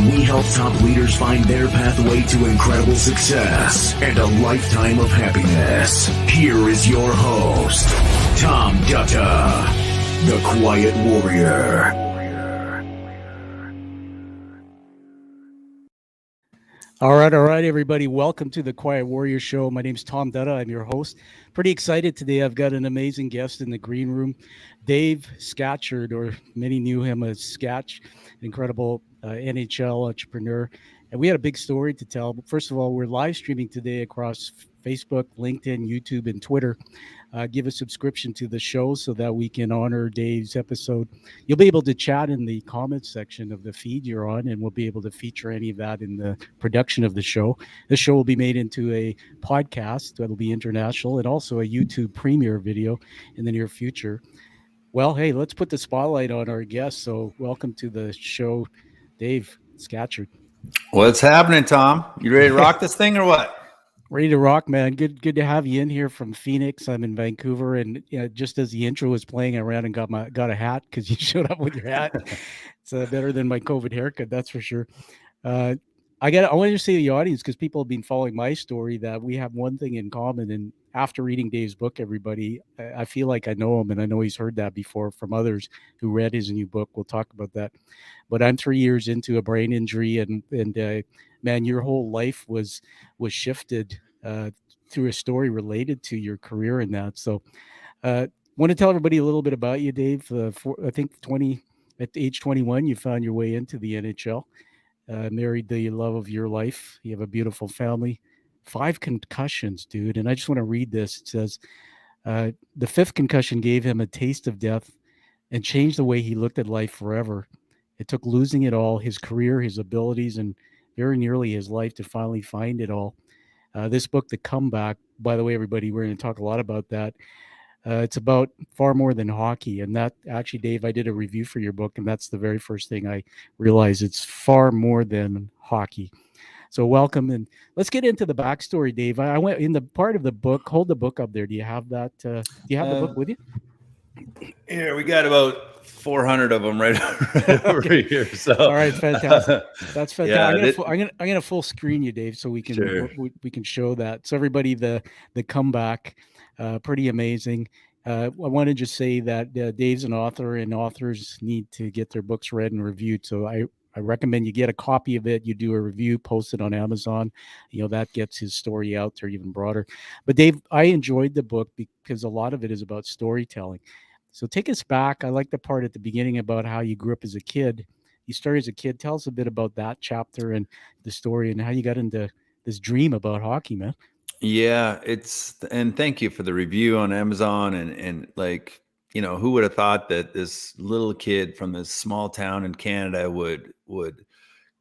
we help top leaders find their pathway to incredible success and a lifetime of happiness. Here is your host, Tom Dutta, the Quiet Warrior. All right, everybody. Welcome to the Quiet Warrior Show. My name's Tom Dutta. I'm your host. Pretty excited today. I've got an amazing guest in the green room, Dave Scatchard, or many knew him as Scatch, incredible NHL entrepreneur. And we had a big story to tell. But first of all, we're live streaming today across Facebook, LinkedIn, YouTube, and Twitter. Give a subscription to the show so that we can honor Dave's episode. You'll be able to chat in the comments section of the feed you're on, and we'll be able to feature any of that in the production of the show. The show will be made into a podcast that'll be international and also a YouTube premiere video in the near future. Well, hey, let's put the spotlight on our guest. So welcome to the show, Dave Scatchard. What's happening, Tom? You ready to rock this thing or what? Ready to rock, man. Good to have you in here from Phoenix. I'm in Vancouver, and just as the intro was playing, I ran and got a hat because you showed up with your hat. It's better than my COVID haircut, that's for sure. I wanted to say to the audience, because people have been following my story, that we have one thing in common. And after reading Dave's book, everybody, I feel like I know him, and I know he's heard that before from others who read his new book. We'll talk about that. But I'm 3 years into a brain injury, and man, your whole life was shifted through a story related to your career in that. So want to tell everybody a little bit about you, Dave. I think at age 21, you found your way into the NHL, married the love of your life. You have a beautiful family, 5 concussions, dude. And I just want to read this. It says, the 5th concussion gave him a taste of death and changed the way he looked at life forever. It took losing it all, his career, his abilities, and very nearly his life to finally find it all. This book, The Comeback, by the way, everybody, we're going to talk a lot about that. It's about far more than hockey. And that actually, Dave, I did a review for your book, and that's the very first thing I realized. It's far more than hockey. So welcome. And let's get into the backstory, Dave. I went in the part of the book. Hold the book up there. Do you have that? Do you have the book with you? Here, we got about 400 of them right over here. So, all right, fantastic. That's fantastic. I'm gonna full screen you, Dave, so we can we can show that. So everybody, the comeback, pretty amazing. I want to just say that Dave's an author, and authors need to get their books read and reviewed. So I recommend you get a copy of it. You do a review, post it on Amazon. That gets his story out there even broader. But Dave, I enjoyed the book because a lot of it is about storytelling. So take us back. I like the part at the beginning about how you grew up as a kid. You started as a kid. Tell us a bit about that chapter and the story and how you got into this dream about hockey, man. Yeah, and thank you for the review on Amazon. And like, who would have thought that this little kid from this small town in Canada would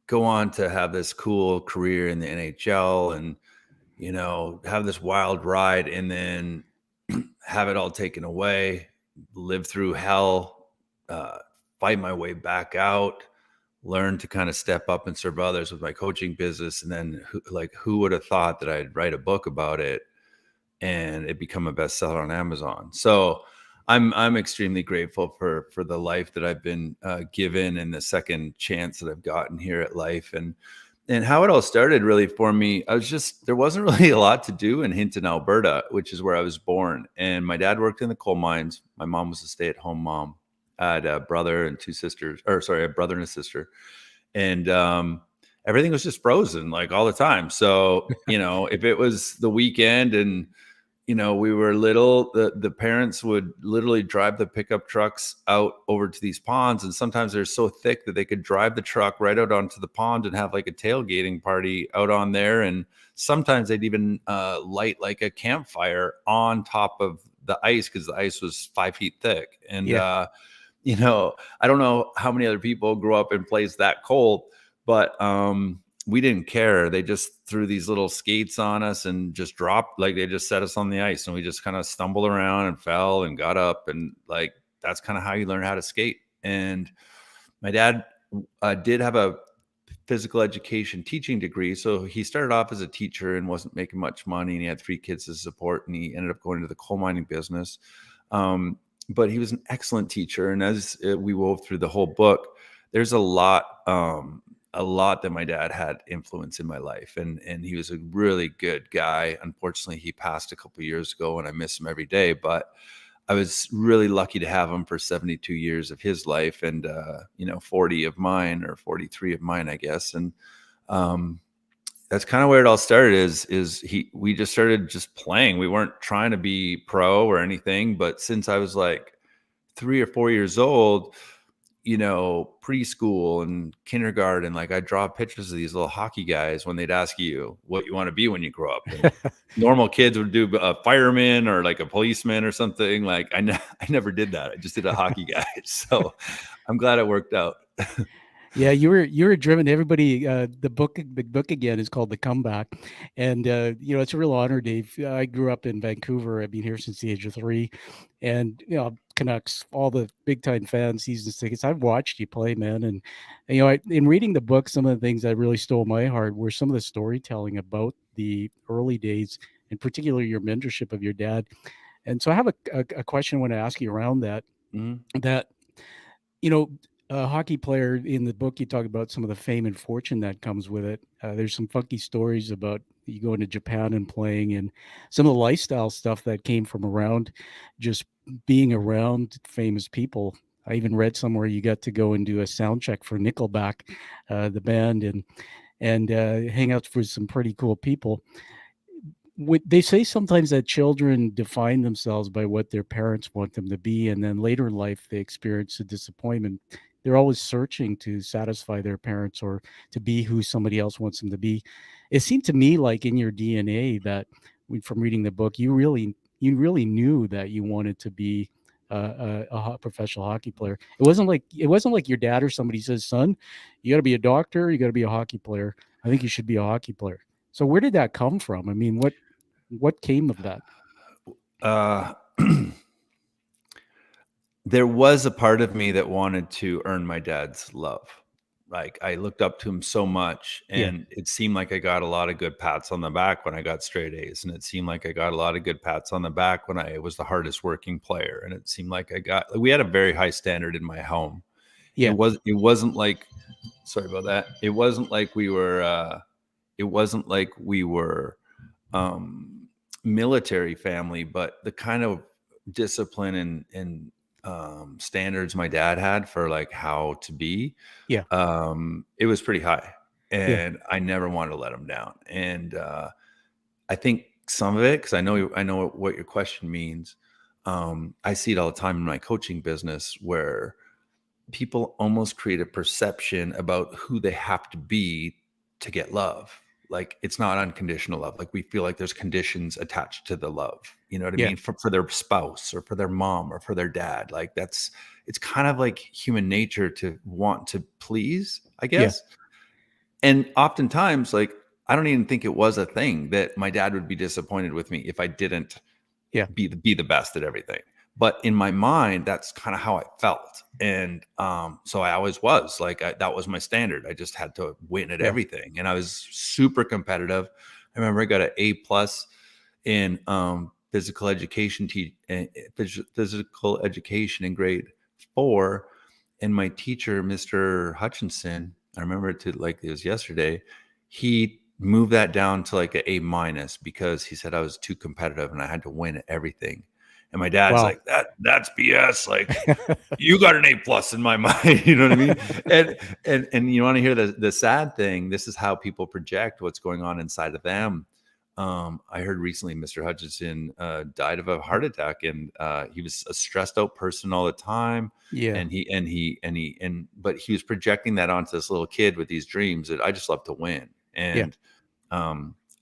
go on to have this cool career in the NHL and, have this wild ride and then have it all taken away, live through hell, fight my way back out, learn to kind of step up and serve others with my coaching business. And then who would have thought that I'd write a book about it and it become a bestseller on Amazon? So I'm extremely grateful for the life that I've been given and the second chance that I've gotten here at life. And how it all started really for me, there wasn't really a lot to do in Hinton, Alberta, which is where I was born. And my dad worked in the coal mines. My mom was a stay-at-home mom. I had a brother and a brother and a sister. And everything was just frozen like all the time. So, if it was the weekend and, we were little, the parents would literally drive the pickup trucks out over to these ponds. And sometimes they're so thick that they could drive the truck right out onto the pond and have like a tailgating party out on there. And sometimes they'd even light like a campfire on top of the ice because the ice was 5 feet thick. And, I don't know how many other people grew up in places that cold, but we didn't care. They just threw these little skates on us and just dropped, like they just set us on the ice and we just kind of stumbled around and fell and got up. And like, that's kind of how you learn how to skate. And my dad did have a physical education teaching degree. So he started off as a teacher and wasn't making much money. And he had 3 kids to support and he ended up going into the coal mining business. But he was an excellent teacher. And as we wove through the whole book, there's a lot a lot that my dad had influence in my life, and he was a really good guy. Unfortunately, he passed a couple of years ago, and I miss him every day. But I was really lucky to have him for 72 years of his life, and 40 of mine, or 43 of mine, I guess. And that's kind of where it all started. We just started just playing. We weren't trying to be pro or anything, but since I was like 3 or 4 years old, preschool and kindergarten, like I draw pictures of these little hockey guys when they'd ask you what you want to be when you grow up. And normal kids would do a fireman or like a policeman or something. Like I never did that. I just did a hockey guy. So I'm glad it worked out. Yeah, you were driven. Everybody, the book again is called The Comeback, and it's a real honor, Dave. I grew up in Vancouver. I've been here since the age of 3, and Canucks, all the big time fans, season tickets. I've watched you play, man, and in reading the book, some of the things that really stole my heart were some of the storytelling about the early days, in particular your mentorship of your dad. And so I have a question I want to ask you around that. Mm-hmm. That a hockey player, in the book, you talk about some of the fame and fortune that comes with it. There's some funky stories about you going to Japan and playing, and some of the lifestyle stuff that came from around just being around famous people. I even read somewhere you got to go and do a sound check for Nickelback, the band, and hang out with some pretty cool people. They say sometimes that children define themselves by what their parents want them to be, and then later in life they experience a disappointment. They're always searching to satisfy their parents or to be who somebody else wants them to be. It seemed to me like in your DNA that, from reading the book, you really knew that you wanted to be a professional hockey player. It wasn't like your dad or somebody says, "Son, you got to be a doctor, you got to be a hockey player. I think you should be a hockey player." So where did that come from? I mean, what came of that? There was a part of me that wanted to earn my dad's love. Like I looked up to him so much, and it seemed like I got a lot of good pats on the back when I got straight A's. And it seemed like I got a lot of good pats on the back when I was the hardest working player. And it seemed like we had a very high standard in my home. Yeah. It wasn't like, sorry about that. It wasn't like we were, military family, but the kind of discipline and standards my dad had for like how to be, it was pretty high, and I never wanted to let him down. And I think some of it, because I know what your question means, I see it all the time in my coaching business, where people almost create a perception about who they have to be to get love. Like it's not unconditional love. Like we feel like there's conditions attached to the love, you know what I mean? For their spouse or for their mom or for their dad. Like it's kind of like human nature to want to please, I guess. And oftentimes, like, I don't even think it was a thing that my dad would be disappointed with me if I didn't be the best at everything. But in my mind, that's kind of how I felt. And so I always was like, that was my standard. I just had to win at everything. And I was super competitive. I remember I got an A+ in physical education in grade 4. And my teacher, Mr. Hutchinson, I remember it was yesterday, he moved that down to like an A- because he said I was too competitive and I had to win at everything. And my dad's like, that's BS. Like you got an A+ in my mind. You know what I mean? And you want to hear the sad thing. This is how people project what's going on inside of them. I heard recently Mr. Hutchinson died of a heart attack, and he was a stressed out person all the time. But he was projecting that onto this little kid with these dreams that I just love to win. And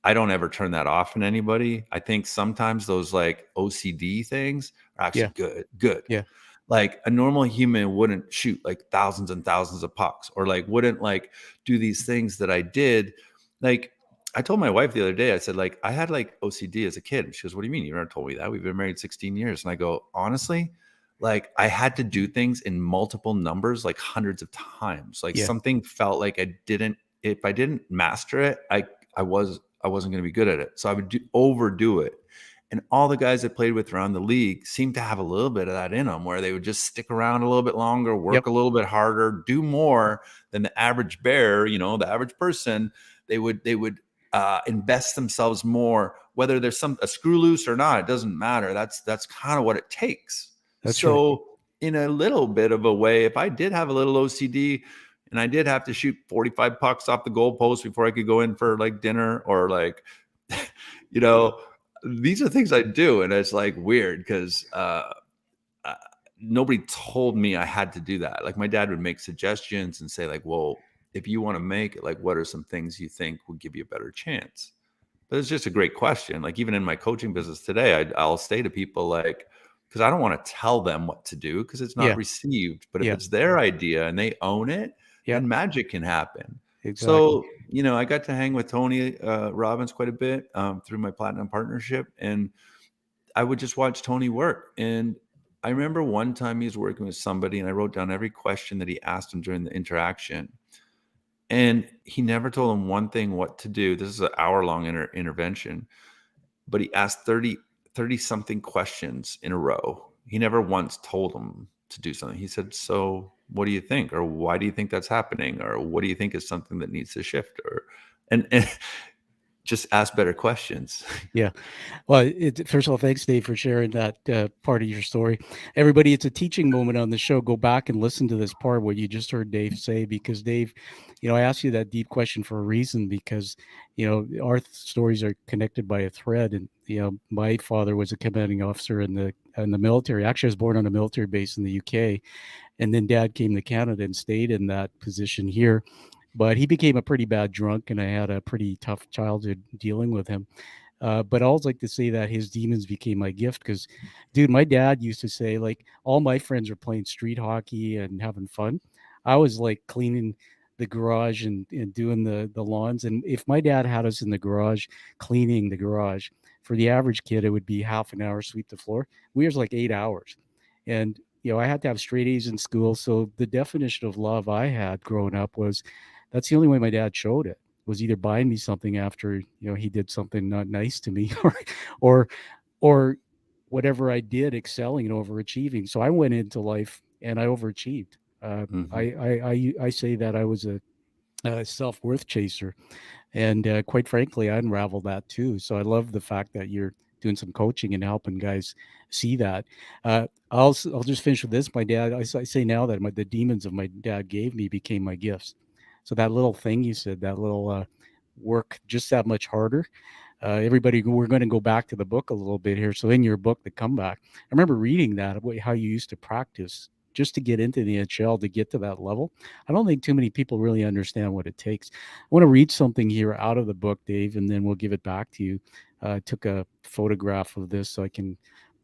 I don't ever turn that off in anybody. I think sometimes those like OCD things are actually good. Yeah. Like a normal human wouldn't shoot like thousands and thousands of pucks, or like wouldn't like do these things that I did. Like I told my wife the other day, I said, like, I had like OCD as a kid. And she goes, "What do you mean? You never told me that. We've been married 16 years. And I go, honestly, like I had to do things in multiple numbers, like hundreds of times. Like something felt like if I didn't master it, I wasn't going to be good at it. So I would overdo it. And all the guys I played with around the league seemed to have a little bit of that in them, where they would just stick around a little bit longer, work Yep. a little bit harder, do more than the average bear, you know, the average person. They would invest themselves more, whether there's a screw loose or not. It doesn't matter. That's kind of what it takes. That's right. So in a little bit of a way, if I did have a little OCD and I did have to shoot 45 pucks off the goalpost before I could go in for like dinner, or like, you know, these are things I do. And it's like weird because nobody told me I had to do that. Like my dad would make suggestions and say like, well, if you want to make it, like, what are some things you think will give you a better chance? But it's just a great question. Like even in my coaching business today, I'll say to people like, because I don't want to tell them what to do because it's not received. But if it's their idea and they own it, then magic can happen. Exactly. So, you know, I got to hang with Tony Robbins quite a bit through my Platinum partnership. And I would just watch Tony work. And I remember one time he was working with somebody and I wrote down every question that he asked him during the interaction. And he never told him one thing what to do. This is an hour-long intervention. But he asked 30 something questions in a row. He never once told him to do something. He said, so what do you think? Or why do you think that's happening? Or what do you think is something that needs to shift? Or and just ask better questions. Yeah. Well, first of all, thanks, Dave, for sharing that part of your story. Everybody, it's a teaching moment on the show. Go back and listen to this part, what you just heard Dave say, because Dave, you know, I asked you that deep question for a reason, because, you know, our stories are connected by a thread. And, you know, my father was a commanding officer in the military. Actually, I was born on a military base in the UK. And then Dad came to Canada and stayed in that position here. But he became a pretty bad drunk, and I had a pretty tough childhood dealing with him. But I always like to say that his demons became my gift because, dude, my dad used to say, like, all my friends are playing street hockey and having fun. I was like cleaning the garage and doing the lawns. And if my dad had us in the garage cleaning the garage, for the average kid, it would be half an hour sweep the floor. We was like 8 hours. And, you know, I had to have straight A's in school. So the definition of love I had growing up was that's the only way my dad showed it, was either buying me something after, you know, he did something not nice to me, or whatever I did, excelling and overachieving. So I went into life and I overachieved. I say that I was a self-worth chaser, and quite frankly, I unraveled that too. So I love the fact that you're doing some coaching and helping guys see that. I'll just finish with this. My dad, I say now that the demons of my dad gave me became my gifts. So that little thing you said, that little work just that much harder. Everybody, we're going to go back to the book a little bit here. So in your book, The Comeback, I remember reading that about how you used to practice just to get into the NHL, to get to that level. I don't think too many people really understand what it takes. I want to read something here out of the book, Dave, and then we'll give it back to you. I took a photograph of this so I can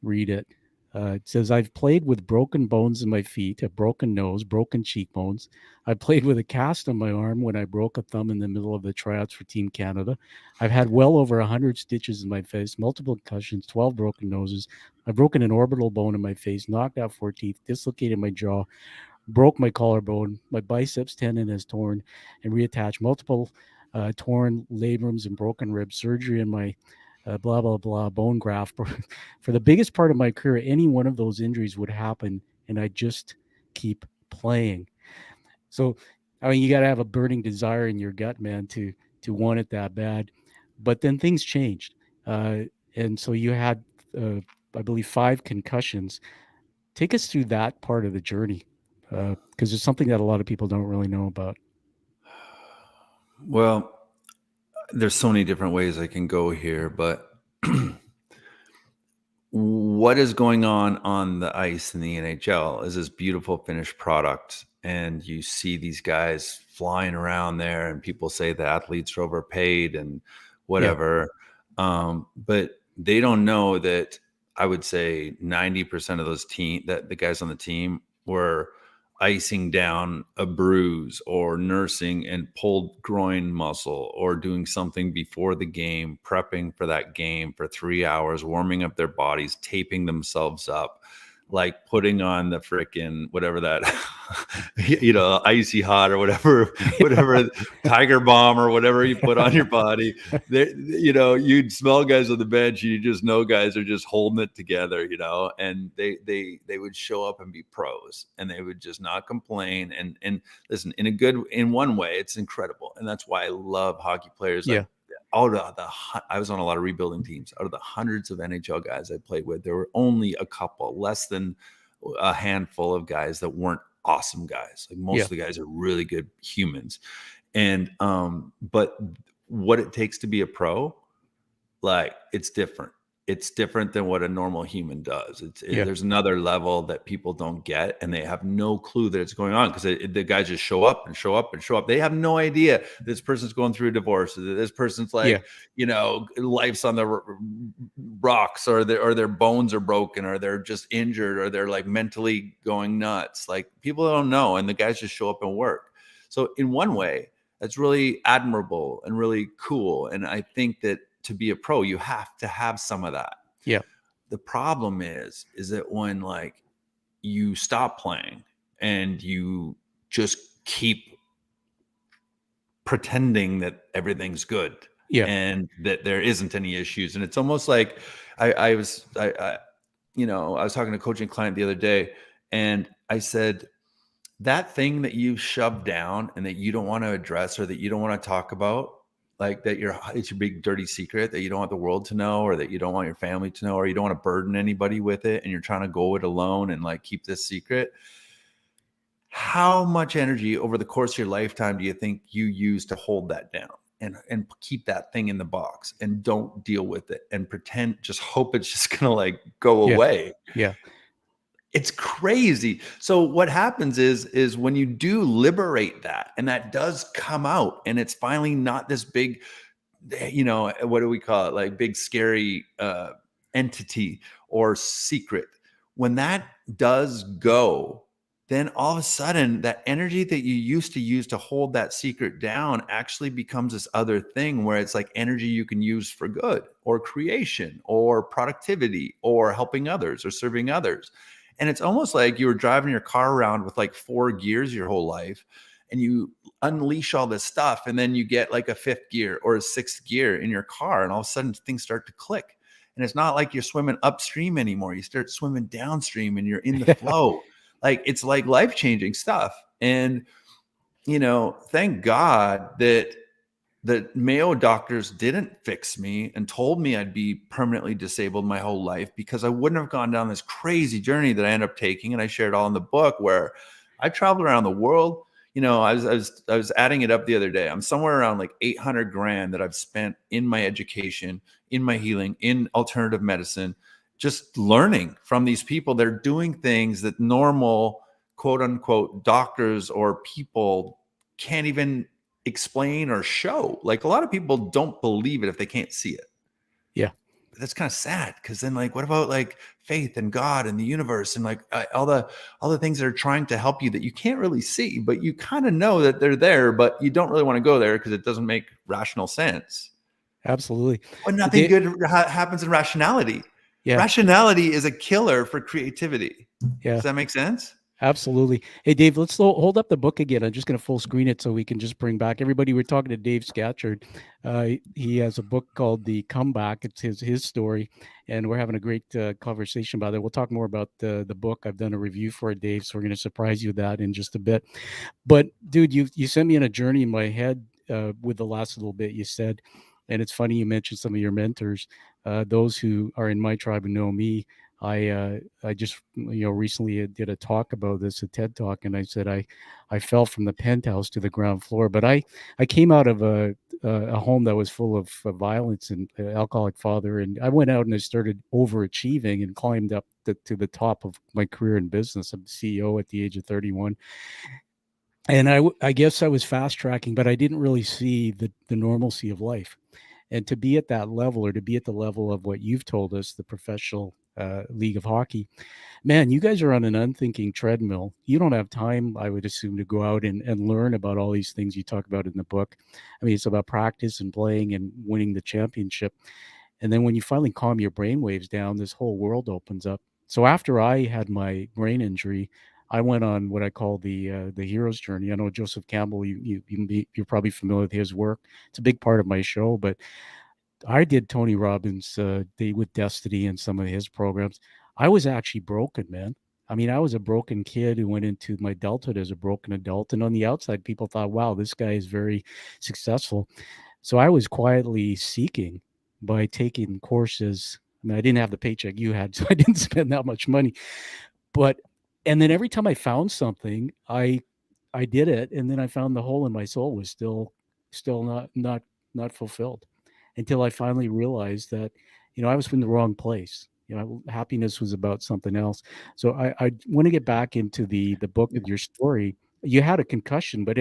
read it. It says, I've played with broken bones in my feet, a broken nose, broken cheekbones. I played with a cast on my arm when I broke a thumb in the middle of the tryouts for Team Canada. I've had well over 100 stitches in my face, multiple concussions, 12 broken noses. I've broken an orbital bone in my face, knocked out 4 teeth, dislocated my jaw, broke my collarbone. My biceps tendon has torn and reattached, multiple torn labrums and broken ribs, surgery in my blah, blah, blah, bone graft. For the biggest part of my career, any one of those injuries would happen, and I just keep playing. So, I mean, you got to have a burning desire in your gut, man, to want it that bad. But then things changed. And so you had, I believe, 5 concussions. Take us through that part of the journey, because it's something that a lot of people don't really know about. Well, there's so many different ways I can go here, but what is going on the ice in the NHL is this beautiful finished product. And you see these guys flying around there and people say the athletes are overpaid and whatever. But they don't know that I would say 90% of those the guys on the team were icing down a bruise or nursing and pulled groin muscle or doing something before the game, prepping for that game for 3 hours, warming up their bodies, taping themselves up. like putting on the frickin' whatever that, icy hot or whatever Tiger Bomb or whatever you put on your body. You'd smell guys on the bench, you just know guys are just holding it together, and they would show up and be pros, and they would just not complain. And listen, in one way, it's incredible, and that's why I love hockey players. Yeah. I was on a lot of rebuilding teams. Out of the hundreds of NHL guys I played with, there were only a couple, less than a handful of guys that weren't awesome guys. Like most of the guys are really good humans. And but what it takes to be a pro, like it's different. It's different than what a normal human does. There's another level that people don't get, and they have no clue that it's going on, because the guys just show up and show up and show up. They have no idea this person's going through a divorce, or this person's like, life's on the rocks, or their bones are broken, or they're just injured, or they're like mentally going nuts. Like people don't know, and the guys just show up and work. So in one way, that's really admirable and really cool. And I think that to be a pro, you have to have some of that. Yeah. The problem is that when like you stop playing and you just keep pretending that everything's good, and that there isn't any issues. And it's almost like I was talking to a coaching client the other day, and I said, that thing that you shoved down and that you don't want to address, or that you don't want to talk about, like that it's your big dirty secret that you don't want the world to know, or that you don't want your family to know, or you don't want to burden anybody with it, and you're trying to go it alone and like keep this secret. How much energy over the course of your lifetime do you think you use to hold that down and keep that thing in the box and don't deal with it and pretend, just hope it's just going to like go away? Yeah. It's crazy. So what happens is when you do liberate that, and that does come out, and it's finally not this big, what do we call it? Like big, scary entity or secret. When that does go, then all of a sudden that energy that you used to use to hold that secret down actually becomes this other thing, where it's like energy you can use for good, or creation, or productivity, or helping others, or serving others. And it's almost like you were driving your car around with like 4 gears your whole life, and you unleash all this stuff, and then you get like a 5th gear or a 6th gear in your car, and all of a sudden things start to click. And it's not like you're swimming upstream anymore. You start swimming downstream, and you're in the flow. Like it's like life-changing stuff. And, thank God that the Mayo doctors didn't fix me and told me I'd be permanently disabled my whole life, because I wouldn't have gone down this crazy journey that I ended up taking. And I shared all in the book, where I traveled around the world. I was adding it up the other day. I'm somewhere around like 800 grand that I've spent in my education, in my healing, in alternative medicine, just learning from these people. They're doing things that normal, quote unquote, doctors or people can't even explain or show. Like a lot of people don't believe it if they can't see it. Yeah. But that's kind of sad, because then like, what about like faith and God and the universe, and like all the things that are trying to help you that you can't really see, but you kind of know that they're there, but you don't really want to go there because it doesn't make rational sense. Absolutely. But nothing good happens in rationality. Yeah. Rationality is a killer for creativity. Yeah. Does that make sense? Absolutely. Hey, Dave, let's hold up the book again. I'm just going to full screen it so we can just bring back everybody. We're talking to Dave Scatchard. He has a book called The Comeback. It's his story, and we're having a great conversation about it. We'll talk more about the book. I've done a review for it, Dave, so we're going to surprise you with that in just a bit. But, dude, you sent me on a journey in my head with the last little bit you said, and it's funny you mentioned some of your mentors. Those who are in my tribe and know me, I just recently did a talk about this, a TED talk, and I said I fell from the penthouse to the ground floor. But I came out of a home that was full of violence and alcoholic father, and I went out and I started overachieving and climbed up to the top of my career in business. I'm the CEO at the age of 31. And I guess I was fast tracking, but I didn't really see the normalcy of life. And to be at that level, or to be at the level of what you've told us, the professional league of hockey, man, you guys are on an unthinking treadmill. You don't have time, I would assume, to go out and learn about all these things you talk about in the book. I mean, it's about practice and playing and winning the championship. And then when you finally calm your brainwaves down, this whole world opens up. So after I had my brain injury, I went on what I call the hero's journey. I know Joseph Campbell. You're probably familiar with his work. It's a big part of my show. But I did Tony Robbins' Day with Destiny and some of his programs. I was actually broken, man. I mean, I was a broken kid who went into my adulthood as a broken adult. And on the outside, people thought, wow, this guy is very successful. So I was quietly seeking by taking courses. I mean, I didn't have the paycheck you had, so I didn't spend that much money. But and then every time I found something, I did it, and then I found the hole in my soul was still not fulfilled until I finally realized that, I was in the wrong place. Happiness was about something else. So I want to get back into the book with your story. You had a concussion, but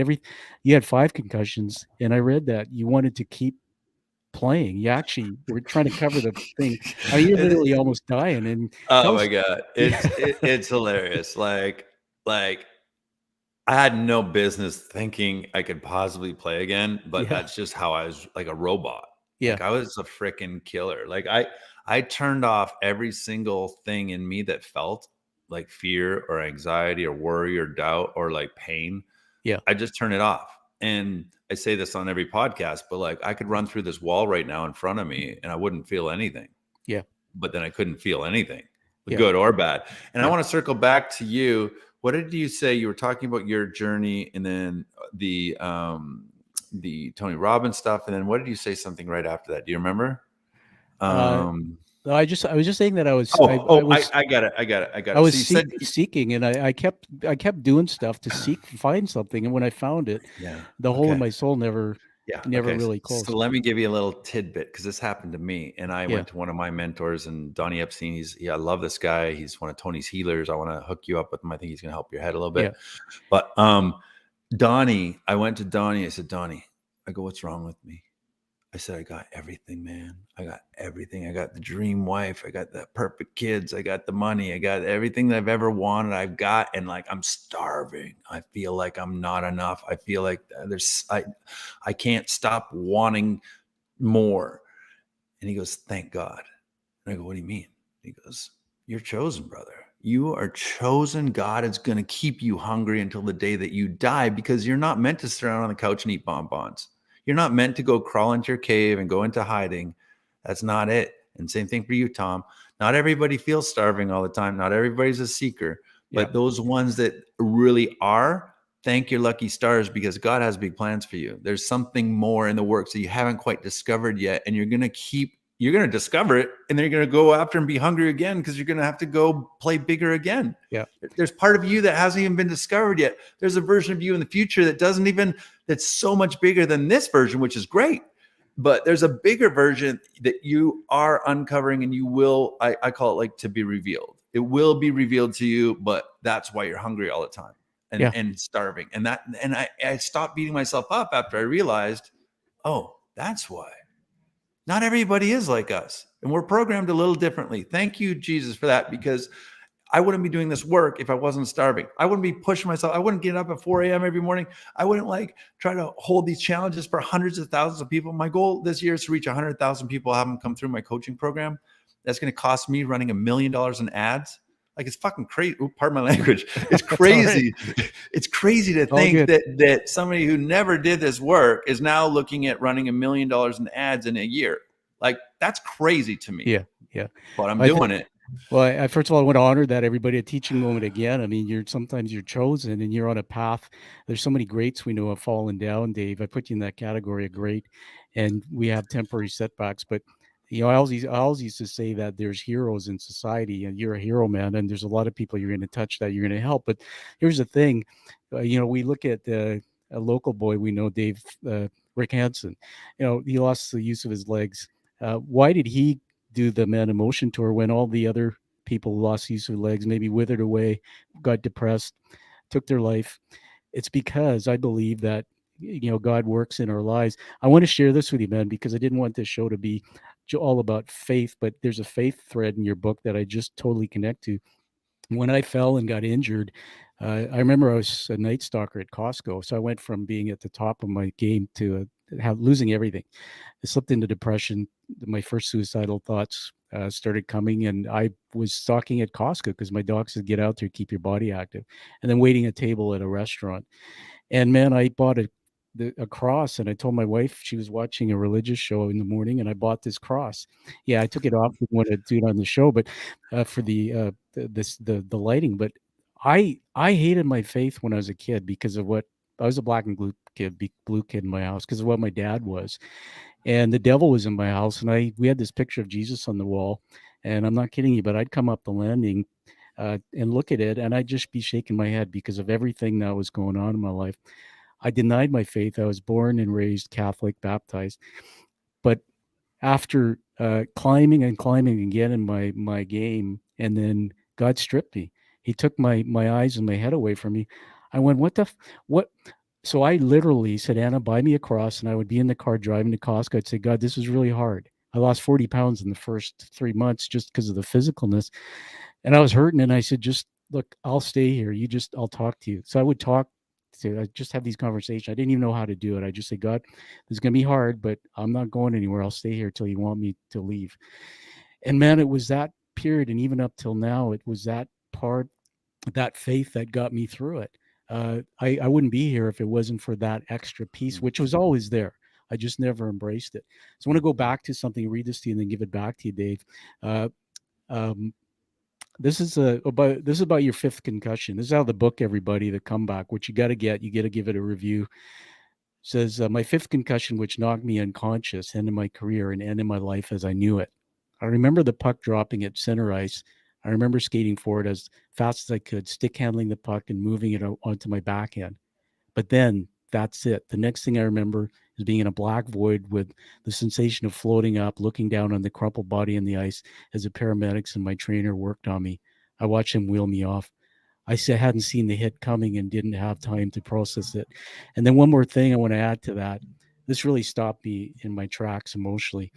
you had 5 concussions, and I read that you wanted to keep playing. You actually were trying to cover the thing. I mean, you're literally almost dying. And Oh tell my us, God. yeah, It's hilarious. Like I had no business thinking I could possibly play again, but yeah, that's just how I was, like a robot. yeah, Like I was a freaking killer. Like I turned off every single thing in me that felt like fear or anxiety or worry or doubt or like pain. yeah, I just turned it off. And I say this on every podcast, but like I could run through this wall right now in front of me and I wouldn't feel anything. yeah, But then I couldn't feel anything, yeah, good or bad. And I yeah. want to circle back to you. What did you say? You were talking about your journey and then the Tony Robbins stuff. And then what did you say something right after that? Do you remember? Uh, Um, no, I was just saying that I got it. I got it. I got I it. So was you said, seeking, and I kept doing stuff to find something, and when I found it, yeah. the hole in Okay. my soul Yeah. never Okay. really So closed. let me give you a little tidbit because this happened to me. And I Yeah, went to one of my mentors and Donnie Epstein. I love this guy. He's one of Tony's healers. I want to hook you up with him. I think he's going to help your head a little yeah, bit. But Donnie, I went to Donnie. I said, Donnie, I go, what's wrong with me? I said, I got everything, man. I got everything. I got the dream wife. I got the perfect kids. I got the money. I got everything that I've ever wanted. I've got, and like, I'm starving. I feel like I'm not enough. I feel like I can't stop wanting more. And he goes, thank God. And I go, what do you mean? He goes, you're chosen, brother. You are chosen. God is going to keep you hungry until the day that you die because you're not meant to sit around on the couch and eat bonbons. You're not meant to go crawl into your cave and go into hiding. That's not it. And same thing for you, Tom. Not everybody feels starving all the time. Not everybody's a seeker, yeah, but those ones that really are, thank your lucky stars because God has big plans for you. There's something more in the works that you haven't quite discovered yet. And you're going to discover it and then you're going to go after and be hungry again because you're going to have to go play bigger again. yeah, There's part of you that hasn't even been discovered yet. There's a version of you in the future that's so much bigger than this version, which is great. But there's a bigger version that you are uncovering and you will, I call it like to be revealed. It will be revealed to you, but that's why you're hungry all the time yeah, and starving. And I stopped beating myself up after I realized, oh, that's why. Not everybody is like us, and we're programmed a little differently. Thank you, Jesus, for that, because I wouldn't be doing this work if I wasn't starving. I wouldn't be pushing myself. I wouldn't get up at 4 a.m. every morning. I wouldn't like try to hold these challenges for hundreds of thousands of people. My goal this year is to reach 100,000 people, have them come through my coaching program. That's going to cost me running $1 million in ads. Like it's fucking crazy. Ooh, pardon my language. It's crazy. It's crazy to think that somebody who never did this work is now looking at running $1 million in ads in a year. Like that's crazy to me. yeah, yeah. But I'm doing it. Well, I first of all, I want to honor that everybody a teaching moment again. I mean, sometimes you're chosen and you're on a path. There's so many greats we know have fallen down, Dave. I put you in that category of great, and we have temporary setbacks. But I always used to say that there's heroes in society, and you're a hero, man. And there's a lot of people you're going to touch that you're going to help. But here's the thing, we look at a local boy we know, Dave, Rick Hansen. He lost the use of his legs. Why did he do the Man in Motion tour when all the other people lost use of their legs, maybe withered away, got depressed, took their life? It's because I believe that God works in our lives. I want to share this with you, man, because I didn't want this show to be all about faith, but there's a faith thread in your book that I just totally connect to. When I fell and got injured, I remember I was a night stalker at Costco, so I went from being at the top of my game to losing everything. I slipped into depression. My first suicidal thoughts started coming, and I was stocking at Costco because my doc said, get out there, keep your body active, and then waiting a table at a restaurant. And man, I bought a cross, and I told my wife, she was watching a religious show in the morning, and I bought this cross. Yeah, I took it off, didn't want to do it on the show, but for the lighting. But I hated my faith when I was a kid because of what I was a black and blue kid in my house because of what my dad was, and the devil was in my house, and we had this picture of Jesus on the wall, and I'm not kidding you, but I'd come up the landing and look at it, and I'd just be shaking my head because of everything that was going on in my life. I denied my faith. I was born and raised Catholic, baptized, but after climbing and climbing again in my game, and then God stripped me. He took my eyes and my head away from me. I went, what? So I literally said, Anna, buy me a cross, and I would be in the car driving to Costco. I'd say, God, this is really hard. I lost 40 pounds in the first 3 months just because of the physicalness, and I was hurting. And I said, just look, I'll stay here. I'll talk to you. So I would I just have these conversations. I didn't even know how to do it. I just said, God, this is going to be hard, but I'm not going anywhere. I'll stay here till you want me to leave. And man, it was that period. And even up till now, it was that part, that faith that got me through it. I wouldn't be here if it wasn't for that extra piece, which was always there. I just never embraced it. So I want to go back to something, read this to you, and then give it back to you, Dave. Um, this is about your fifth concussion. This is how the book, everybody, The Comeback, which you got to give it a review. Says my fifth concussion, which knocked me unconscious, ended my career and ended my life as I knew it. I remember the puck dropping at center ice. I remember skating forward as fast as I could, stick handling the puck and moving it onto my backhand. But then that's it. The next thing I remember is being in a black void with the sensation of floating up, looking down on the crumpled body in the ice as the paramedics and my trainer worked on me. I watched him wheel me off. I hadn't seen the hit coming and didn't have time to process it. And then one more thing I want to add to that. This really stopped me in my tracks emotionally.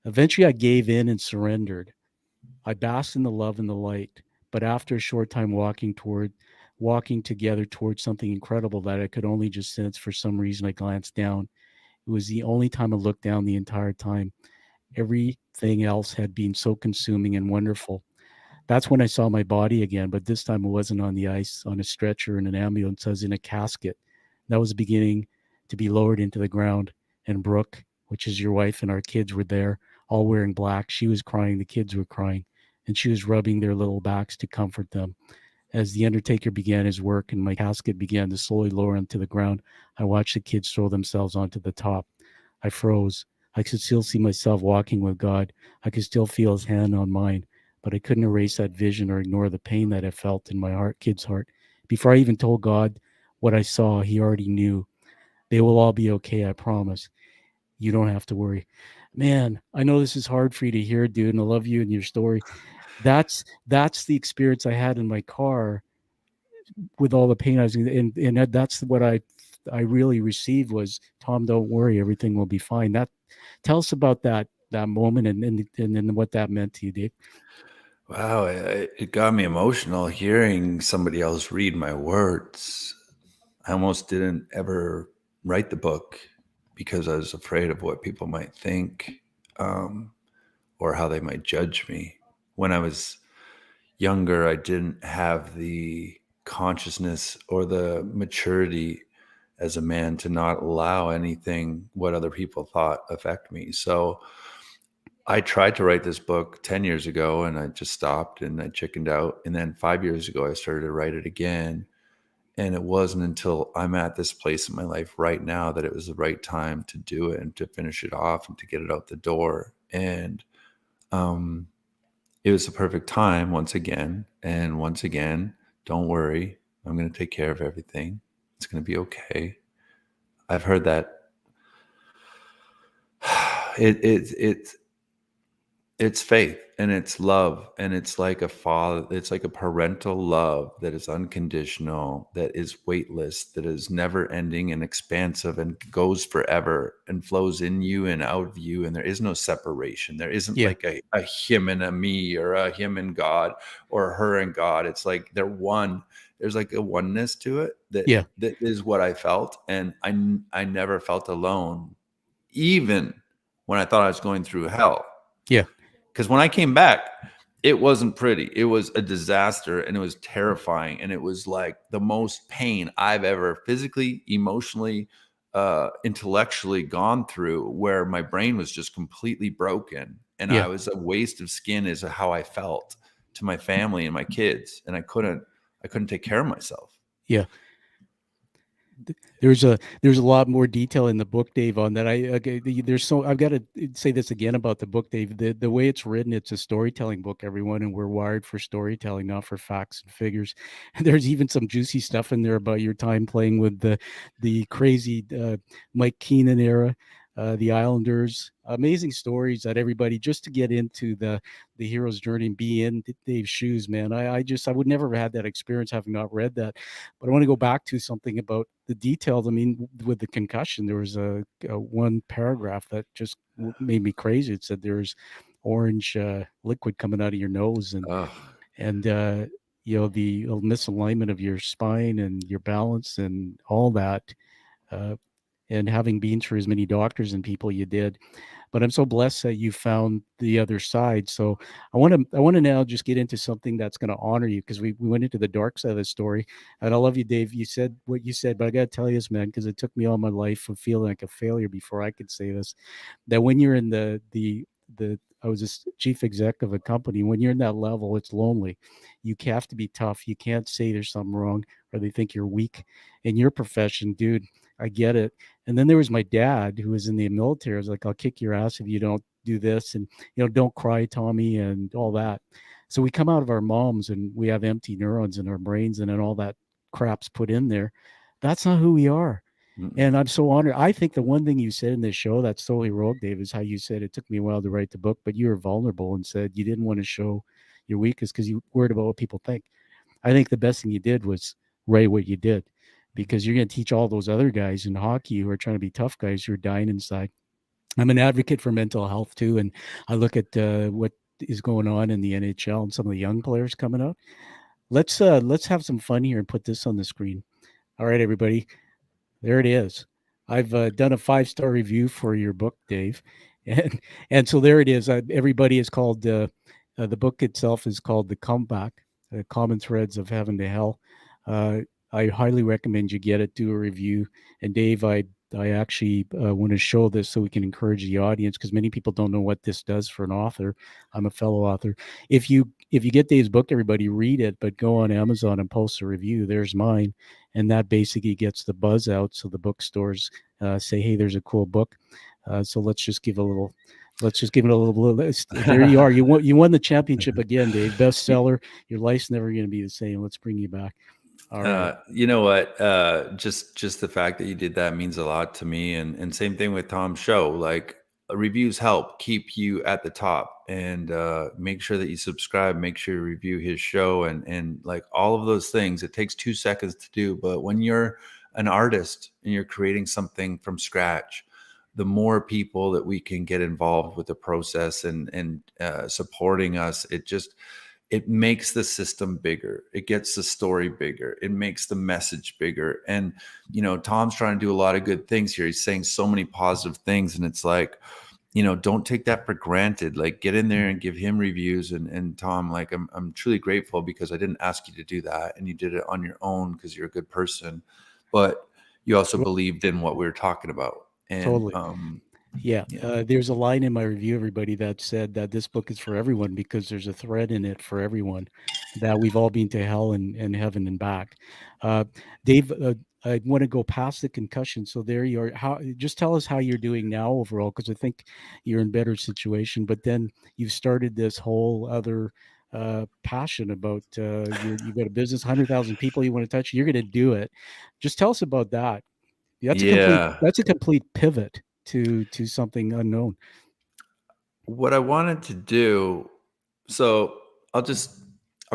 Eventually, I gave in and surrendered. I basked in the love and the light, but after a short time walking together towards something incredible that I could only just sense, for some reason I glanced down. It was the only time I looked down the entire time. Everything else had been so consuming and wonderful. That's when I saw my body again, but this time it wasn't on the ice, on a stretcher in an ambulance. I was in a casket. That was beginning to be lowered into the ground. And Brooke, which is your wife, and our kids were there, all wearing black. She was crying. The kids were crying. And she was rubbing their little backs to comfort them. As the undertaker began his work and my casket began to slowly lower onto the ground, I watched the kids throw themselves onto the top. I froze. I could still see myself walking with God. I could still feel his hand on mine, but I couldn't erase that vision or ignore the pain that I felt in my kid's heart. Before I even told God what I saw, he already knew. They will all be okay, I promise. You don't have to worry. Man, I know this is hard for you to hear, dude, and I love you and your story. That's the experience I had in my car with all the pain I was in, and that's what I really received was, Tom, don't worry, everything will be fine. Tell us about that moment and what that meant to you, Dave. Wow, it got me emotional hearing somebody else read my words. I almost didn't ever write the book because I was afraid of what people might think, or how they might judge me. When I was younger, I didn't have the consciousness or the maturity as a man to not allow anything, what other people thought, affect me. So I tried to write this book 10 years ago and I just stopped and I chickened out. And then 5 years ago, I started to write it again. And it wasn't until I'm at this place in my life right now that it was the right time to do it and to finish it off and to get it out the door. And it was the perfect time once again. And once again, don't worry, I'm going to take care of everything. It's going to be okay. I've heard that. It's faith and it's love, and it's like a father, it's like a parental love that is unconditional, that is weightless, that is never ending and expansive and goes forever and flows in you and out of you. And there is no separation. There isn't like a him and a me, or a him and God, or her and God. It's like they're one. There's like a oneness to it that is what I felt. And I never felt alone, even when I thought I was going through hell. Yeah. because when I came back, it wasn't pretty. It was a disaster, and it was terrifying, and it was like the most pain I've ever physically, emotionally, intellectually gone through, where my brain was just completely broken, and Yeah. I was a waste of skin is how I felt to my family and my kids, and I couldn't take care of myself. Yeah. There's a lot more detail in the book, Dave, on that. I've got to say this again about the book, Dave. The way it's written, it's a storytelling book, everyone, and we're wired for storytelling, not for facts and figures. And there's even some juicy stuff in there about your time playing with the crazy Mike Keenan era, the Islanders. Amazing stories that everybody, just to get into the hero's journey and be in Dave's shoes, man. I would never have had that experience having not read that. But I want to go back to something about the details. I mean, with the concussion, there was a one paragraph that just made me crazy. It said there's orange liquid coming out of your nose, and the misalignment of your spine and your balance and all that. And having been through as many doctors and people you did, but I'm so blessed that you found the other side. So I want to now just get into something that's going to honor you, because we went into the dark side of the story. And I love you, Dave. You said what you said, but I got to tell you this, man, because it took me all my life of feeling like a failure before I could say this, that when you're in the I was a chief exec of a company. When you're in that level, it's lonely. You have to be tough. You can't say there's something wrong or they think you're weak in your profession, dude. I get it. And then there was my dad, who was in the military. I was like, I'll kick your ass if you don't do this. And, don't cry, Tommy, and all that. So we come out of our moms and we have empty neurons in our brains, and then all that crap's put in there. That's not who we are. And I'm so honored. I think the one thing you said in this show that's so heroic, Dave, is how you said it took me a while to write the book, but you were vulnerable and said you didn't want to show your weakness because you worried about what people think. I think the best thing you did was write what you did, because you're going to teach all those other guys in hockey who are trying to be tough guys who are dying inside. I'm an advocate for mental health too, and I look at what is going on in the NHL and some of the young players coming out. Let's have some fun here and put this on the screen. All right, everybody. There it is. I've done a 5-star review for your book, Dave, and so there it is. Everybody is called the book itself is called The Comeback: Common Threads of Heaven to Hell. I highly recommend you get it. Do a review. And Dave, I actually want to show this so we can encourage the audience, because many people don't know what this does for an author. I'm a fellow author. If you get Dave's book, everybody read it, but go on Amazon and post a review. There's mine. And that basically gets the buzz out. So the bookstores say, hey, there's a cool book. So let's just give it a little. There you are. You won the championship again, Dave. Bestseller. Your life's never going to be the same. Let's bring you back. All right. You know what? Just the fact that you did that means a lot to me. And same thing with Tom's show. Like, reviews help keep you at the top, and make sure that you subscribe, make sure you review his show, and like all of those things. It takes 2 seconds to do, but when you're an artist and you're creating something from scratch, the more people that we can get involved with the process and supporting us, it makes the system bigger. It gets the story bigger. It makes the message bigger. And, Tom's trying to do a lot of good things here. He's saying so many positive things. And it's like, don't take that for granted. Like, get in there and give him reviews. And Tom, like, I'm truly grateful, because I didn't ask you to do that. And you did it on your own because you're a good person. But you also believed in what we were talking about. And, totally. Yeah. There's a line in my review, everybody, that said that this book is for everyone, because there's a thread in it for everyone, that we've all been to hell and heaven and back. Dave, I want to go past the concussion. So there you are. Just tell us how you're doing now overall, because I think you're in better situation. But then you've started this whole other passion about you've got a business, 100,000 people you want to touch. You're going to do it. Just tell us about that. That's a complete pivot to something unknown. What I wanted to do, so I'll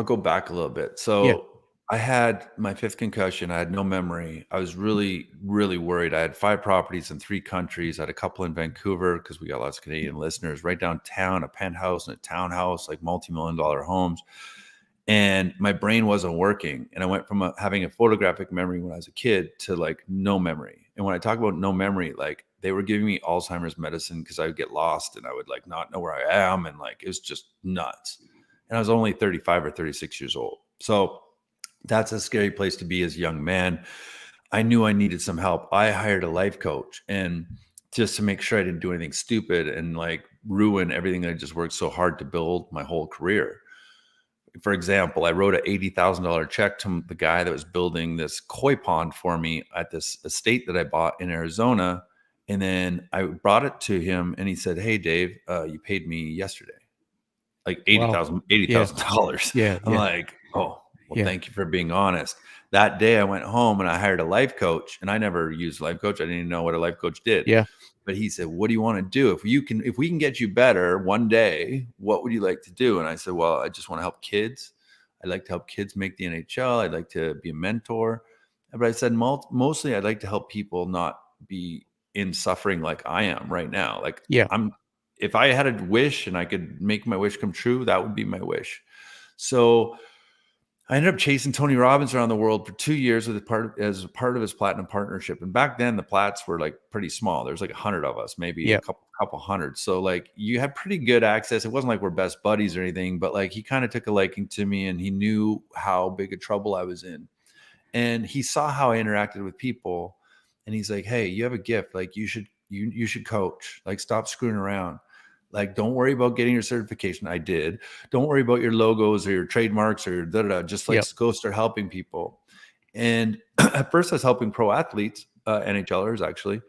go back a little bit. So I had my 5th concussion. I had no memory. I was really, really worried. I had 5 properties in 3 countries. I had a couple in Vancouver, because we got lots of Canadian listeners, right downtown, a penthouse and a townhouse, like multi-million-dollar homes. And my brain wasn't working. And I went from having a photographic memory when I was a kid to like no memory. And when I talk about no memory, like they were giving me Alzheimer's medicine because I would get lost and I would like not know where I am. And like, it was just nuts. And I was only 35 or 36 years old. So that's a scary place to be as a young man. I knew I needed some help. I hired a life coach, and just to make sure I didn't do anything stupid and like ruin everything that I just worked so hard to build my whole career. For example, I wrote an $80,000 check to the guy that was building this koi pond for me at this estate that I bought in Arizona. And then I brought it to him and he said, "Hey, Dave, you paid me yesterday, like $80,000. Yeah. I'm like, "Oh, well, thank you for being honest." That day I went home and I hired a life coach, and I never used a life coach. I didn't even know what a life coach did. Yeah. But he said, "What do you want to do? If we can get you better one day, what would you like to do?" And I said, "Well, I just want to help kids. I'd like to help kids make the NHL. I'd like to be a mentor." But I said, mostly I'd like to help people not be in suffering like I am right now. Like if I had a wish and I could make my wish come true, that would be my wish. So I ended up chasing Tony Robbins around the world for 2 years as part of his platinum partnership. And back then the plats were like pretty small. There's like 100 of us, maybe a couple hundred. So like you had pretty good access. It wasn't like we're best buddies or anything, but like he kind of took a liking to me and he knew how big a trouble I was in. And he saw how I interacted with people. And he's like, "Hey, you have a gift. Like you should coach. Like stop screwing around. Like, don't worry about getting your certification." I did. "Don't worry about your logos or your trademarks or your da-da-da. Just like go start helping people." And at first I was helping pro athletes, NHLers actually.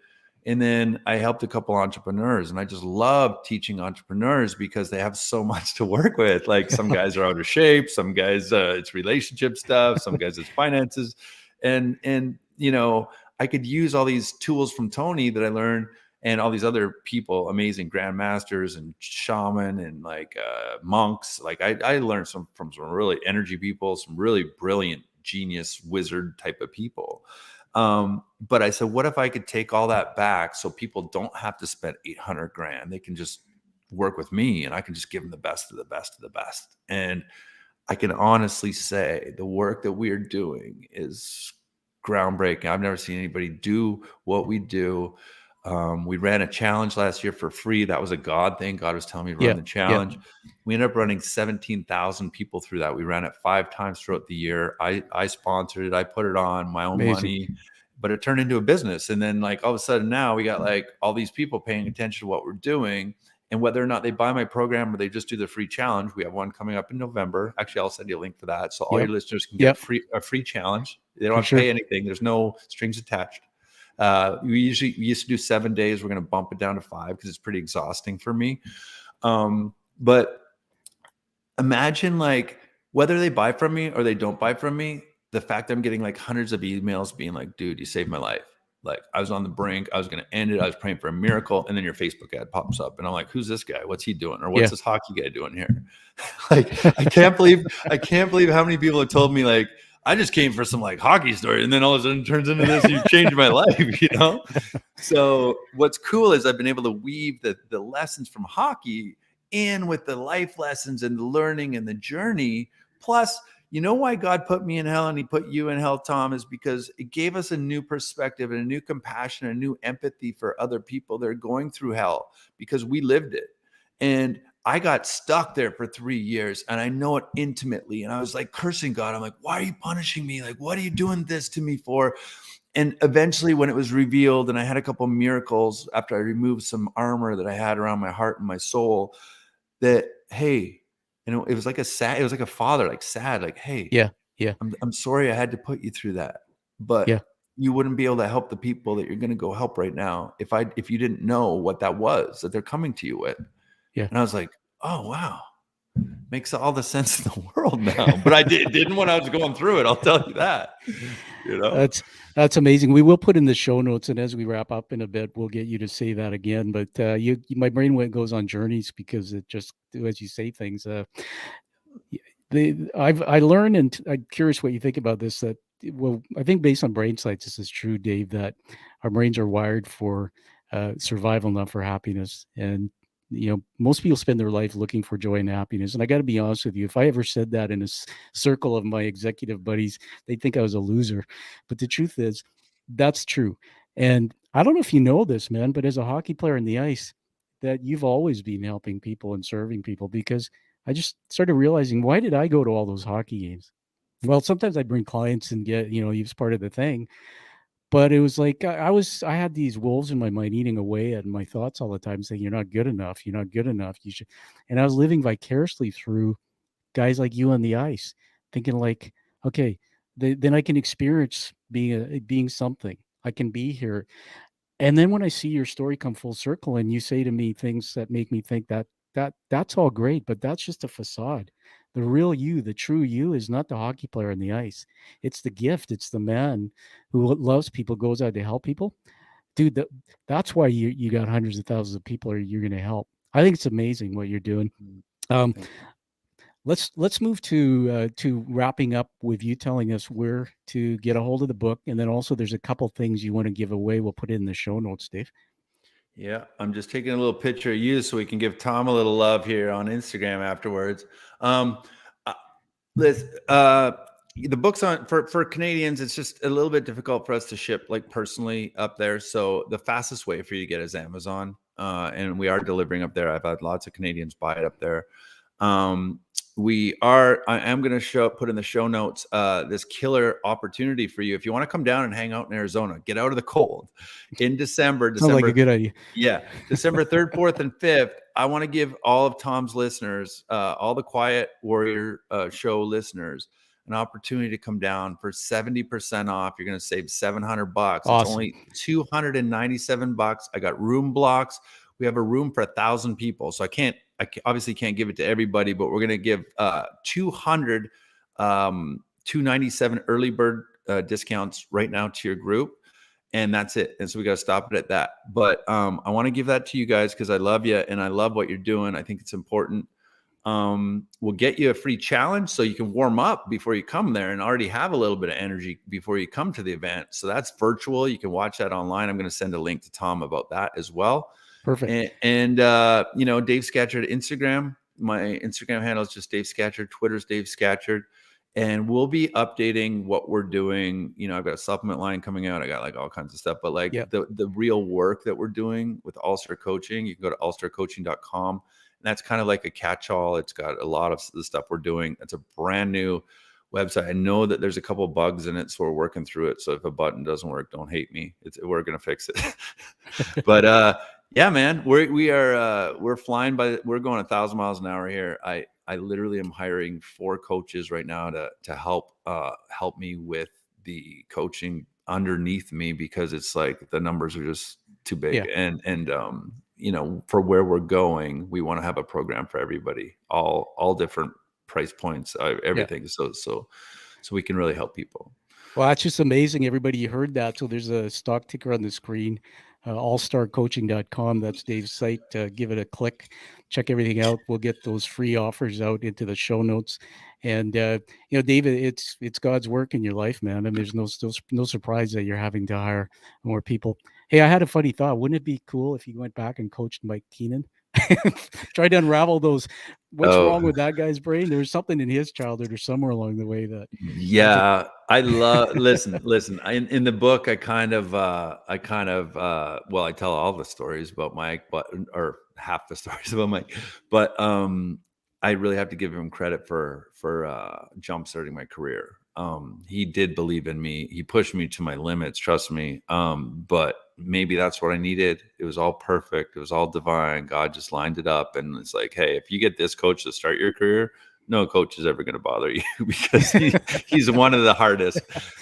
And then I helped a couple entrepreneurs, and I just love teaching entrepreneurs because they have so much to work with. Like some guys are out of shape, some guys it's relationship stuff, some guys it's finances. And you know, I could use all these tools from Tony that I learned and all these other people, amazing grandmasters and shaman and like monks. Like I learned from some really energy people, some really brilliant genius wizard type of people. But I said, what if I could take all that back so people don't have to spend 800 grand? They can just work with me and I can just give them the best of the best of the best. And I can honestly say the work that we are doing is groundbreaking. I've never seen anybody do what we do. We ran a challenge last year for free. That was a God thing. God was telling me to run the challenge. We ended up running 17,000 people through that. We ran it 5 times throughout the year. I sponsored it. I put it on my own money, but it turned into a business. And then like all of a sudden now we got like all these people paying attention to what we're doing. And whether or not they buy my program or they just do the free challenge, we have one coming up in November. Actually, I'll send you a link for that. So all your listeners can get a free challenge. They don't have to pay anything. There's no strings attached. We used to do 7 days. We're going to bump it down to 5 because it's pretty exhausting for me. But imagine like whether they buy from me or they don't buy from me, the fact that I'm getting like hundreds of emails being like, "Dude, you saved my life. Like I was on the brink. I was going to end it. I was praying for a miracle." And then your Facebook ad pops up and I'm like, "Who's this guy? What's he doing? Or what's this hockey guy doing here?" Like, I can't believe how many people have told me like, "I just came for some like hockey story." And then all of a sudden it turns into this, "You changed my life," you know? So what's cool is I've been able to weave the lessons from hockey in with the life lessons and the learning and the journey. Plus, you know why God put me in hell and he put you in hell, Tom, is because it gave us a new perspective and a new compassion, and a new empathy for other people that are going through hell because we lived it. And I got stuck there for 3 years and I know it intimately. And I was like cursing God. I'm like, "Why are you punishing me? Like, what are you doing this to me for?" And eventually when it was revealed and I had a couple of miracles after I removed some armor that I had around my heart and my soul, that, hey, it was like a father, like sad, like, "Hey, I'm sorry I had to put you through that, but you wouldn't be able to help the people that you're going to go help right now if you didn't know what that was that they're coming to you with." And I was like, "Oh, wow. Makes all the sense in the world now." But I didn't when I was going through it. I'll tell you that. You know, that's amazing. We will put in the show notes, and as we wrap up in a bit, we'll get you to say that again. But my brain goes on journeys because it just, as you say things, I learned, and I'm curious what you think about this. That, well, I think based on brain science, this is true, Dave, that our brains are wired for survival, not for happiness. And most people spend their life looking for joy and happiness. And I got to be honest with you, if I ever said that in a circle of my executive buddies, they'd think I was a loser. But the truth is, that's true. And I don't know if you know this, man, but as a hockey player in the ice, that you've always been helping people and serving people, because I just started realizing, why did I go to all those hockey games? Well, sometimes I bring clients and get, it's part of the thing. But it was like I had these wolves in my mind eating away at my thoughts all the time, saying, "You're not good enough. You're not good enough. You should." And I was living vicariously through guys like you on the ice, thinking like, "Okay, then I can experience being something. I can be here." And then when I see your story come full circle, and you say to me things that make me think that's all great, but that's just a facade. The real you, the true you, is not the hockey player on the ice. It's the gift. It's the man who loves people, goes out to help people. Dude, that's why you got hundreds of thousands of people you're going to help. I think it's amazing what you're doing. Um, Thank you. let's move to wrapping up with you telling us where to get a hold of the book, and then also there's a couple things you want to give away. We'll put it in the show notes, Dave. Yeah, I'm just taking a little picture of you so we can give Tom a little love here on Instagram afterwards. Liz, the book's on for Canadians. It's just a little bit difficult for us to ship like personally up there. So the fastest way for you to get is Amazon, and we are delivering up there. I've had lots of Canadians buy it up there. I am going to put in the show notes this killer opportunity for you. If you want to come down and hang out in Arizona, get out of the cold in December. Sounds like a good idea. Yeah. December 3rd, 4th, and 5th. I want to give all of Tom's listeners, all the Quiet Warrior show listeners, an opportunity to come down for 70% off. You're going to save $700. Awesome. It's only $297. I got room blocks. We have a room for 1,000 people. So I obviously can't give it to everybody, but we're going to give 200 $297 early bird discounts right now to your group. And that's it. And so we got to stop it at that. But I want to give that to you guys because I love you and I love what you're doing. I think it's important. We'll get you a free challenge so you can warm up before you come there and already have a little bit of energy before you come to the event. So that's virtual. You can watch that online. I'm going to send a link to Tom about that as well. Perfect. And Dave Scatchard Instagram. My Instagram handle is just Dave Scatchard. Twitter's Dave Scatchard. And we'll be updating what we're doing. I've got a supplement line coming out. I got like all kinds of stuff, but like the real work that we're doing with All-Star Coaching, you can go to allstarcoaching.com. And that's kind of like a catch-all. It's got a lot of the stuff we're doing. It's a brand new website. I know that there's a couple of bugs in it, so we're working through it. So if a button doesn't work, don't hate me. We're going to fix it. But yeah, man, we're flying we're going 1,000 miles an hour here. I literally am hiring 4 coaches right now to help me with the coaching underneath me, because it's like the numbers are just too big. Yeah. And for where we're going, we want to have a program for everybody, all different price points, everything. Yeah. So we can really help people. Well, that's just amazing. Everybody, you heard that. So there's a stock ticker on the screen, allstarcoaching.com. That's Dave's site. Give it a click, check everything out. We'll get those free offers out into the show notes. And, David, it's God's work in your life, man. And there's no surprise that you're having to hire more people. Hey, I had a funny thought. Wouldn't it be cool if you went back and coached Mike Keenan? Try to unravel those. What's wrong with that guy's brain? There's something in his childhood or somewhere along the way that. Yeah, I love. Listen. In the book, I tell all the stories about Mike, or half the stories about Mike, but I really have to give him credit for jump starting my career. He did believe in me. He pushed me to my limits. Trust me. But maybe that's what I needed. It was all perfect. It was all divine. God just lined it up. And it's like, hey, if you get this coach to start your career, no coach is ever going to bother you because he's one of the hardest.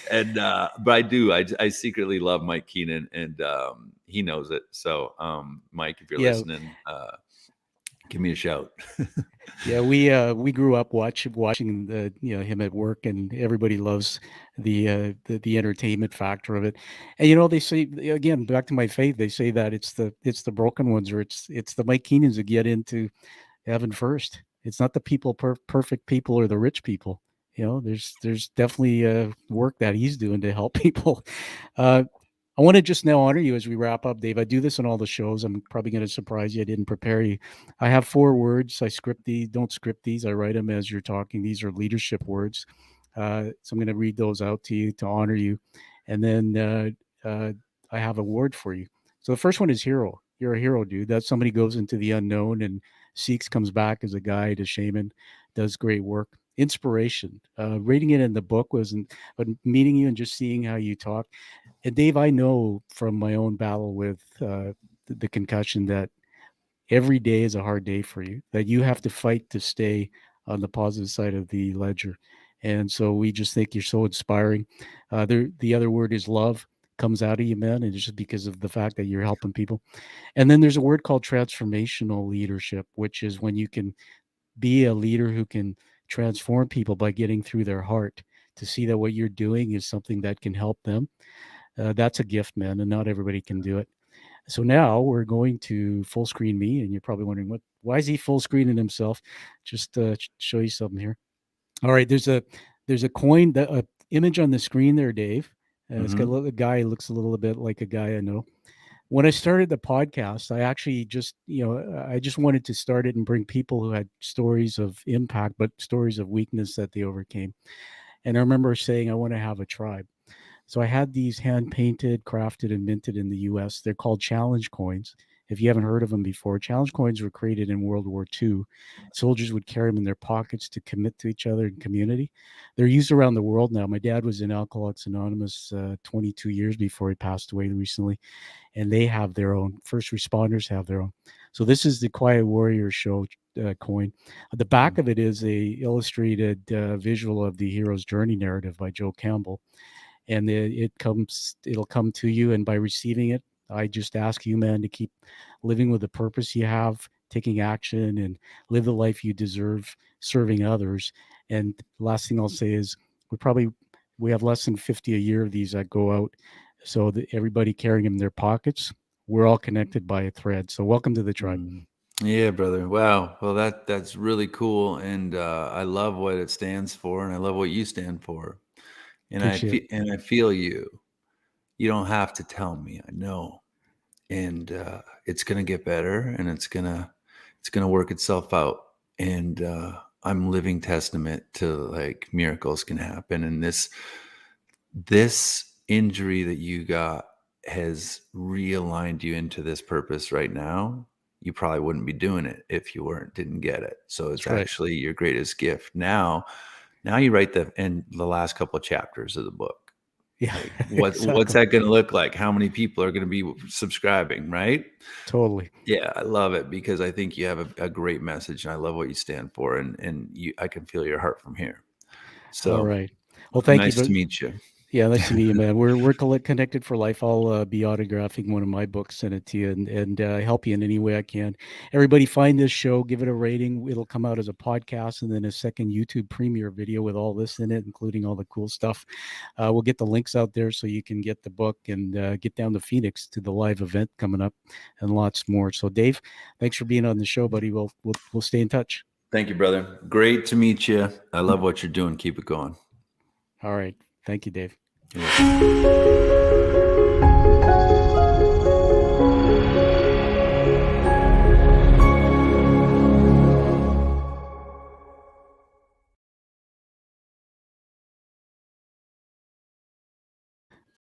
And, but I secretly love Mike Keenan, and he knows it. So Mike, if you're listening, give me a shout. Yeah, we grew up watching him at work, and everybody loves the entertainment factor of it. And they say, again, back to my faith, they say that it's the broken ones, or it's the Mike Keenans that get into heaven first. It's not the people, perfect people, or the rich people. There's definitely work that he's doing to help people. I want to just now honor you as we wrap up, Dave. I do this on all the shows. I'm probably going to surprise you. I didn't prepare you. I have 4 words. I don't script these. I write them as you're talking. These are leadership words. So I'm going to read those out to you to honor you. And then I have a word for you. So the first one is hero. You're a hero, dude. That's somebody goes into the unknown and seeks, comes back as a guide, a shaman, does great work. Inspiration. Reading it in the book wasn't, but meeting you and just seeing how you talk. And Dave, I know from my own battle with the concussion that every day is a hard day for you, that you have to fight to stay on the positive side of the ledger. And so we just think you're so inspiring. The other word is love comes out of you, man. And it's just because of the fact that you're helping people. And then there's a word called transformational leadership, which is when you can be a leader who can transform people by getting through their heart to see that what you're doing is something that can help them. That's a gift, man. And not everybody can do it. So now we're going to full screen me, and you're probably wondering why is he full screening himself? Just show you something here. All right, there's a coin, a image on the screen there, Dave. It's got a guy who looks a little bit like a guy I know. When I started the podcast, I actually just I just wanted to start it and bring people who had stories of impact, but stories of weakness that they overcame. And I remember saying I want to have a tribe. So I had these hand painted, crafted, and minted in the US. They're called challenge coins. If you haven't heard of them before, challenge coins were created in World War II. Soldiers would carry them in their pockets to commit to each other in community. They're used around the world now. My dad was in Alcoholics Anonymous 22 years before he passed away recently, and they have their own. First responders have their own. So this is the Quiet Warrior Show coin. The back of it is a illustrated visual of the hero's journey narrative by Joe Campbell. And it'll come to you. And by receiving it, I just ask you, man, to keep living with the purpose you have, taking action, and live the life you deserve, serving others. And last thing I'll say is we have less than 50 a year of these that go out. So that everybody carrying them in their pockets, we're all connected by a thread. So welcome to the tribe. Yeah, brother. Wow. Well, that's really cool. And I love what it stands for, and I love what you stand for. And I feel you. You don't have to tell me. I know, and it's gonna get better, and it's gonna work itself out. And I'm living testament to like miracles can happen. And this injury that you got has realigned you into this purpose right now. You probably wouldn't be doing it if you didn't get it. So it's actually your greatest gift now. Now you write in the last couple of chapters of the book. Yeah. Like what's that going to look like? How many people are going to be subscribing, right? Totally. Yeah, I love it because I think you have a great message, and I love what you stand for, and I can feel your heart from here. So, all right. Well, thank you. Nice to meet you. Yeah, nice to meet you, man. We're connected for life. I'll be autographing one of my books, send it to you, and help you in any way I can. Everybody find this show, give it a rating. It'll come out as a podcast and then a second YouTube premiere video with all this in it, including all the cool stuff. We'll get the links out there so you can get the book and get down to Phoenix to the live event coming up and lots more. So, Dave, thanks for being on the show, buddy. We'll stay in touch. Thank you, brother. Great to meet you. I love what you're doing. Keep it going. All right. Thank you, Dave. Yeah.